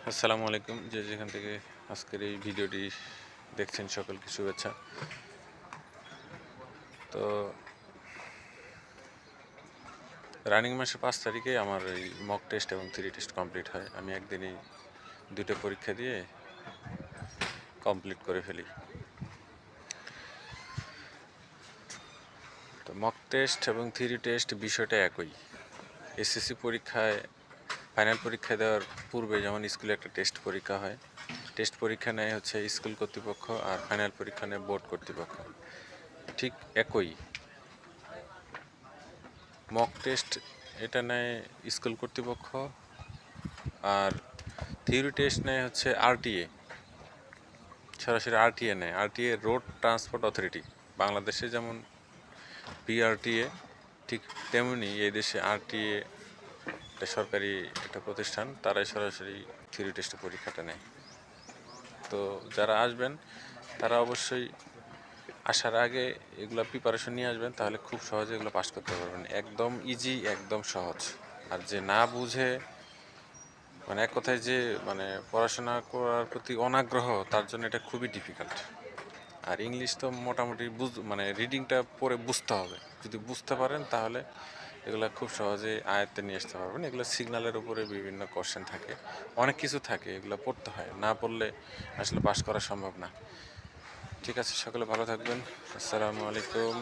আসসালামু আলাইকুম, যে যেখান থেকে আজকের এই ভিডিওটি দেখছেন সকলকে শুভেচ্ছা। তো রানিং মাসের 5 তারিখে আমার এই মক টেস্ট এবং থিওরি টেস্ট কমপ্লিট হয়। আমি একদিনই দুটো পরীক্ষা দিয়ে কমপ্লিট করে ফেলি। তো মক টেস্ট এবং থিওরি টেস্ট বিষয়টা একই। এসএসসি পরীক্ষায় ফাইনাল পরীক্ষা দেওয়ার পূর্বে যেমন স্কুলে একটা টেস্ট পরীক্ষা হয়, টেস্ট পরীক্ষা নেয় হচ্ছে স্কুল কর্তৃপক্ষ, আর ফাইনাল পরীক্ষা নেয় বোর্ড কর্তৃপক্ষ। ঠিক একই। মক টেস্ট এটা নেয় স্কুল কর্তৃপক্ষ, আর থিওরি টেস্ট নেয় হচ্ছে আরটিএ, সরাসরি আরটিএ নেয়। RTA road transport authority. বাংলাদেশে যেমন বিআরটিএ, ঠিক তেমনি এই দেশে আরটিএ একটা সরকারি একটা প্রতিষ্ঠান, তারাই সরাসরি থিওরি টেস্টের পরীক্ষাটা নেয়। তো যারা আসবেন তারা অবশ্যই আসার আগে এগুলো প্রিপারেশন নিয়ে আসবেন, তাহলে খুব সহজে এগুলো পাস করতে পারবেন। একদম ইজি, একদম সহজ। আর যে না বুঝে, মানে এক কথায় যে পড়াশোনা করার প্রতি অনাগ্রহ, তার জন্য এটা খুবই ডিফিকাল্ট। আর ইংলিশ তো মোটামুটি রিডিংটা পড়ে বুঝতে হবে। যদি বুঝতে পারেন তাহলে এগুলো খুব সহজে আয়ত্তে নিয়ে আসতে পারবেন। এগুলো সিগন্যালের উপরে বিভিন্ন কোশ্চেন থাকে, অনেক কিছু থাকে, এগুলো পড়তে হয়। না পড়লে আসলে পাস করা সম্ভব না। ঠিক আছে, সকলে ভালো থাকবেন। আসসালামু আলাইকুম।